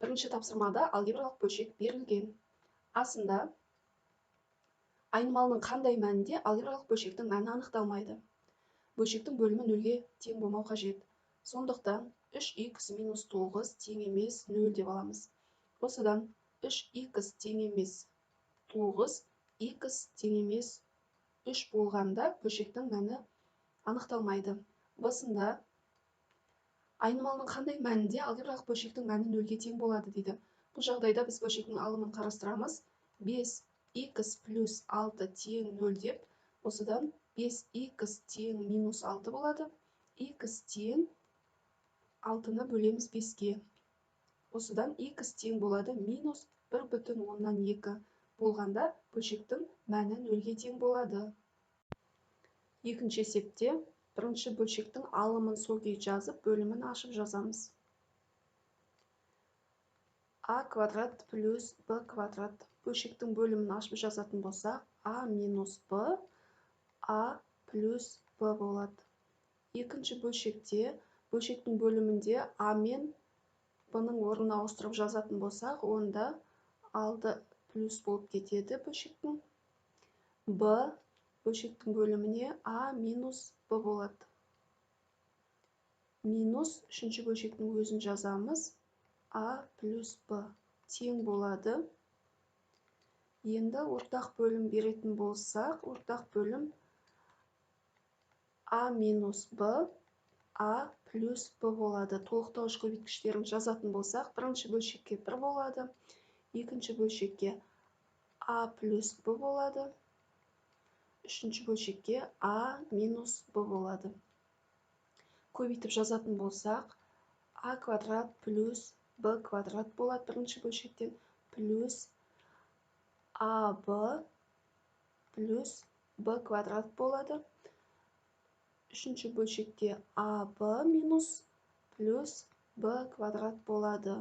Бірінші тапсырмада алгебралық бөлшек берілген. Асында айнымалының қандай мәнінде алгебралық бөлшектің мәні анықталмайды. Бөлшектің бөлімі нөлге тең болмау қажет. Сондықтан 3х минус 9 тең емес 0 деп аламыз. Осыдан 3х тең емес 9, х тең емес 3 болғанда бөлшектің мәні анықталмайды. Басында айнымалының қандай мәнінде алгебралық бөлшектің мәні нөлге тең болады дейді. Бұл жағдайда біз бөлшектің алымын қарастырамыз. 5х плюс 6 тең 0 деп, осыдан 5х тең минус 6 болады. Х тең 6-ны бөлеміз 5-ге. Осыдан х тең болады минус 1,2 болғанда бөлшектің мәні нөлге тең болады. Екінші есепте бірінші бөлшектің алымын сол күй жазып, бөлімін ашып жазамыз. А квадрат плюс Б квадрат. Бөлшектің бөлімін ашып жазатын болсақ, А минус Б, А плюс Б болады. Екінші бөлшекте, бөлшектің бөлімінде А мен Б-ның орнын ауыстырып жазатын болсақ, онда алды плюс болып кетеді бөлшектің. Б бөлшектің бөліміне А минус Б болады. Минус үшінші бөлшектің өзін жазамыз. А плюс Б тең болады. Енді ортақ бөлім беретін болсақ, ортақ бөлім А минус Б, А плюс Б болады. Толықтауыш көбейткіштерін жазатын болсақ, бірінші бөлшекке 1 болады. Екінші бөлшекке А плюс Б болады. Үшінші бөлшекке А минус Б болады. Көбейтіп жазатын болсақ, А квадрат плюс Б квадрат болады бірінші бөлшектен, плюс АБ плюс Б квадрат болады. Үшінші бөлшекте АБ минус плюс Б квадрат болады.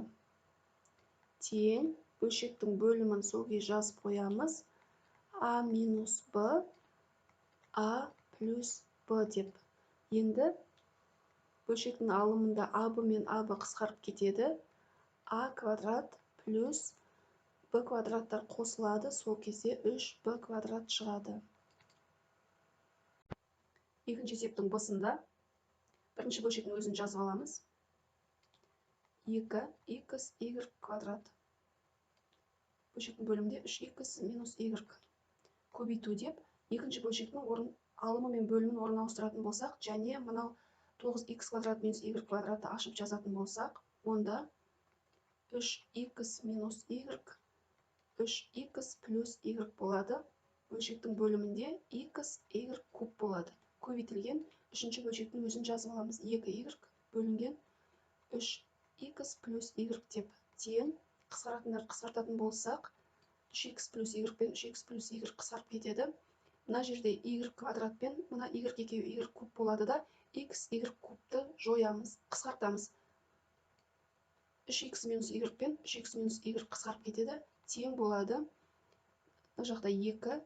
Тең бөлшектің бөлімін сол күй жазып қоямыз. А минус Б, А плюс Б деп. Енді бөлшектің алымында АБ мен АБ қысқарып кетеді. А квадрат плюс Б квадраттар қосылады, сол кезде 3Б квадрат шығады. Екінші есептің басында бірінші бөлшектің өзін жазып аламыз. 2х y квадрат. Бөлшектің бөлімінде 3х минус y. Көбейту деп, екінші бөлшектің алымы мен бөлімін орнына ауыстыратын болсақ, және мынау 9х квадрат минус y квадраты ашып жазатын болсақ, онда 3х минус y, 3х плюс y болады. Бөлшектің бөлімінде х, y куб болады. Көбейтілген үшінші бөлшектің өзін жазып аламыз. 2y бөлінген 3х плюс y деп. Тең қысқартатын болсақ, 3х плюс y пен 3х плюс y қысқарып кетеді. Мына жерде y квадрат пен мына y екеуі y куб болады да, x, y кубты жоямыз, қысқартамыз. 3х минус y пен 3х минус y қысқарып кетеді, тең болады. Мына жақта 2,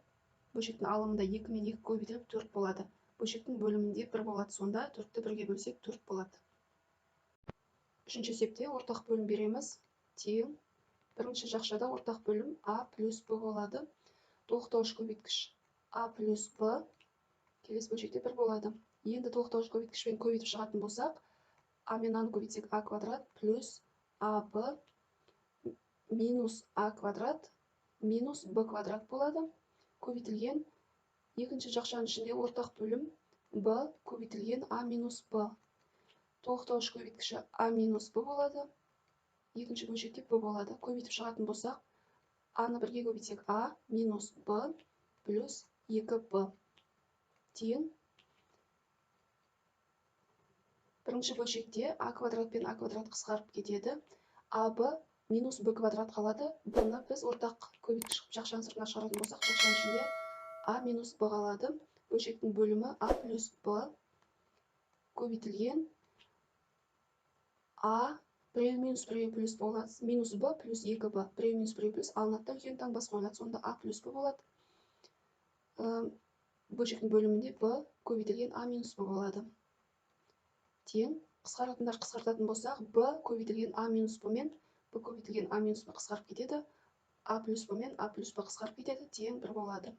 бөлшектің алымында 2 мен 2 көбейтіліп 4 болады. Бөлшектің бөлімінде 1 болады, сонда 4-ті 1-ге бөлсек 4 болады. Үшінші есепте ортақ бөлім береміз. Тең. Бірінші жақшада ортақ бөлім А плюс Б болады. Толықтауыш көбейткіш А плюс Б. Келесі бөлшекте 1 болады. Енді толықтауыш көбейткішпен көбейтіп шығатын болсақ, А мен А-ны көбейтсек А квадрат плюс АБ минус А квадрат минус Б квадрат болады. Көбейтілген екінші жақшаның ішінде ортақ бөлім Б көбейтілген А минус Б. Толықтауыш көбейткіші А минус Б болады. Екінші бөлшекте Б болады. Көбейтіп шығатын болсақ, А-ны 1-ге көбейтсек А минус Б плюс 2Б. Тең. Бірінші бөлшекте А квадрат пен А квадрат қысқарып кетеді. АБ минус Б квадрат қалады. Бұны біз ортақ көбейткіш жақшаның сыртына шығаратын болсақ, жақшаның ішінде А минус Б қалады. Бөлшектің бөлімі А плюс Б көбейтілген А біреу минус біреу плюс болады. Минус Б плюс 2Б. Біреу минус біреу плюс алынады да үлкен таңбасы қойылады. Сонда А плюс Б болады. Бөлшектің бөлімінде Б көбейтілген А минус Б болады. Тең. Қысқаратындар қысқартатын болсақ, Б көбейтілген А минус Б мен b көбейтілген а минус б қысқарып кетеді, а плюс б мен а плюс б қысқарып кетеді, тең 1 болады.